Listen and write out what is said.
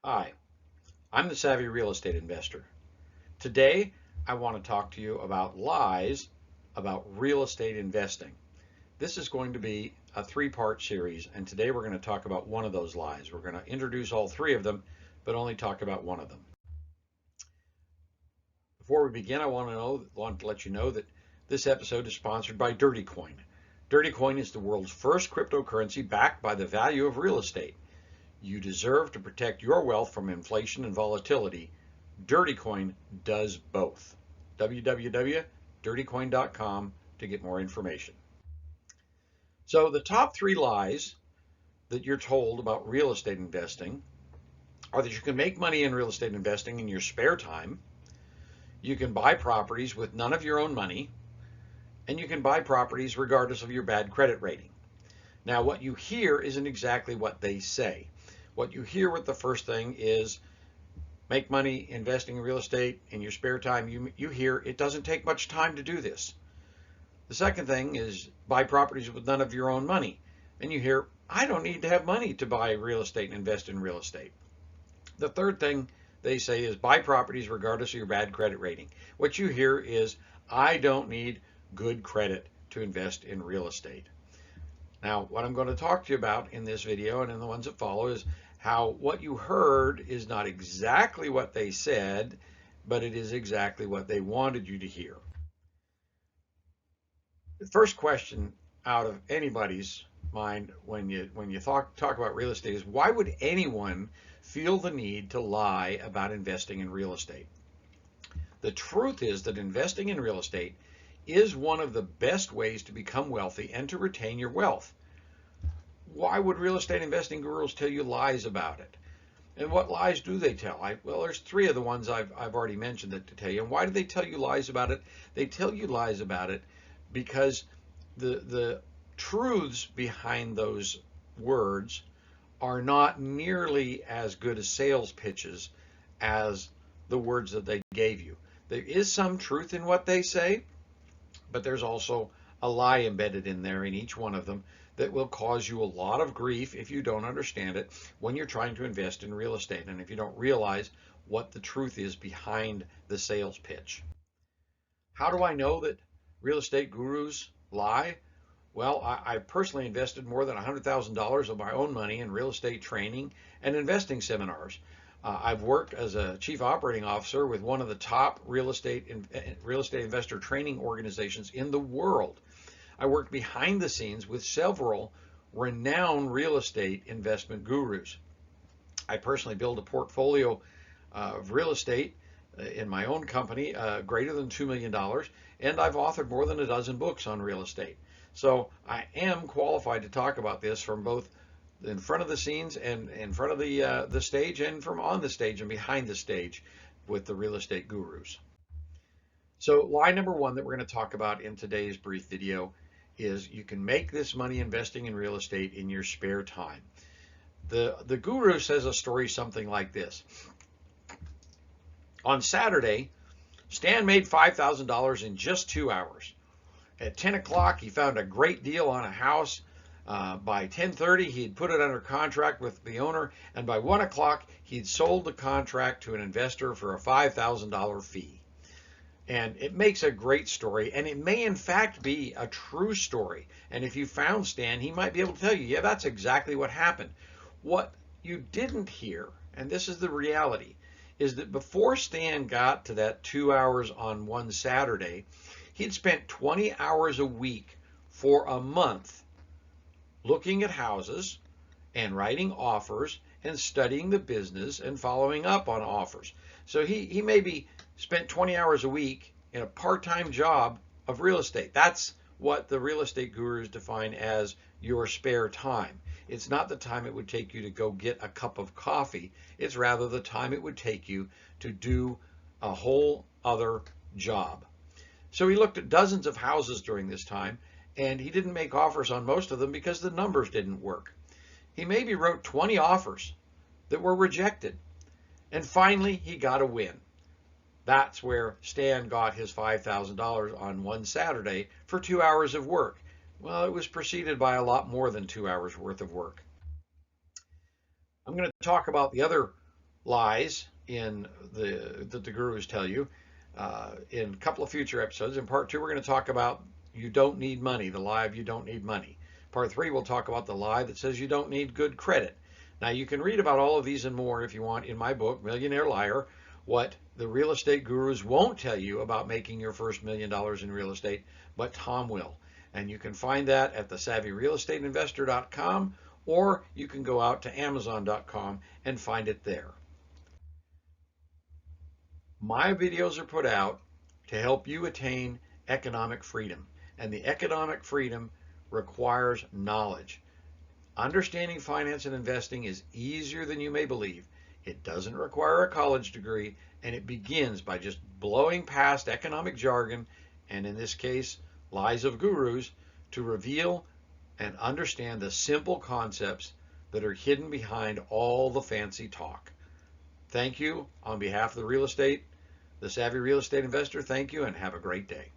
Hi, I'm the Savvy Real Estate Investor. Today, I want to talk to you about lies about real estate investing. This is going to be a three-part series, and today we're going to talk about one of those lies. We're going to introduce all three of them, but only talk about one of them. Before we begin, I want to let you know that this episode is sponsored by Dirty Coin. Dirty Coin is the world's first cryptocurrency backed by the value of real estate. You deserve to protect your wealth from inflation and volatility. Dirty Coin does both. www.dirtycoin.com to get more information. So the top three lies that you're told about real estate investing are that you can make money in real estate investing in your spare time, you can buy properties with none of your own money, and you can buy properties regardless of your bad credit rating. Now, what you hear isn't exactly what they say. What you hear with the first thing is make money investing in real estate in your spare time. You hear it doesn't take much time to do this. The second thing is buy properties with none of your own money. And you hear, I don't need to have money to buy real estate and invest in real estate. The third thing they say is buy properties regardless of your bad credit rating. What you hear is, I don't need good credit to invest in real estate. Now, what I'm going to talk to you about in this video and in the ones that follow is how what you heard is not exactly what they said, but it is exactly what they wanted you to hear. The first question out of anybody's mind when you talk about real estate is, why would anyone feel the need to lie about investing in real estate? The truth is that investing in real estate is one of the best ways to become wealthy and to retain your wealth. Why would real estate investing gurus tell you lies about it? And what lies do they tell? Well, there's three of the ones I've already mentioned that to tell you. And why do they tell you lies about it? They tell you lies about it because the truths behind those words are not nearly as good as sales pitches as the words that they gave you. There is some truth in what they say, but there's also a lie embedded in there in each one of them that will cause you a lot of grief if you don't understand it when you're trying to invest in real estate and if you don't realize what the truth is behind the sales pitch. How do I know that real estate gurus lie? Well, I personally invested more than $100,000 of my own money in real estate training and investing seminars. I've worked as a chief operating officer with one of the top real estate investor training organizations in the world. I worked behind the scenes with several renowned real estate investment gurus. I personally built a portfolio of real estate in my own company greater than $2 million, and I've authored more than a dozen books on real estate. So I am qualified to talk about this from both in front of the scenes and in front of the stage, and from on the stage and behind the stage with the real estate gurus. So lie number one that we're going to talk about in today's brief video is you can make this money investing in real estate in your spare time. The guru says a story something like this. On Saturday, Stan made $5,000 in just 2 hours. At 10 o'clock, he found a great deal on a house. By 10:30, he'd put it under contract with the owner, and by 1 o'clock, he'd sold the contract to an investor for a $5,000 fee. And it makes a great story, and it may in fact be a true story. And if you found Stan, he might be able to tell you, yeah, that's exactly what happened. What you didn't hear, and this is the reality, is that before Stan got to that 2 hours on one Saturday, he'd spent 20 hours a week for a month looking at houses and writing offers and studying the business and following up on offers. So he maybe spent 20 hours a week in a part-time job of real estate. That's what the real estate gurus define as your spare time. It's not the time it would take you to go get a cup of coffee. It's rather the time it would take you to do a whole other job. So he looked at dozens of houses during this time, and he didn't make offers on most of them because the numbers didn't work. He maybe wrote 20 offers that were rejected. And finally, he got a win. That's where Stan got his $5,000 on one Saturday for 2 hours of work. Well, it was preceded by a lot more than 2 hours worth of work. I'm going to talk about the other lies in that the gurus tell you. In a couple of future episodes, in part 2, we're going to talk about you don't need money, the lie of you don't need money. Part 3, we'll talk about the lie that says you don't need good credit. Now, you can read about all of these and more if you want in my book, Millionaire Liar, what the real estate gurus won't tell you about making your first $1 million in real estate, but Tom will. And you can find that at thesavvyrealestateinvestor.com, or you can go out to amazon.com and find it there. My videos are put out to help you attain economic freedom, and the economic freedom requires knowledge. Understanding finance and investing is easier than you may believe. It doesn't require a college degree, and it begins by just blowing past economic jargon, and in this case, lies of gurus, to reveal and understand the simple concepts that are hidden behind all the fancy talk. Thank you on behalf of the Savvy Real Estate Investor. Thank you and have a great day.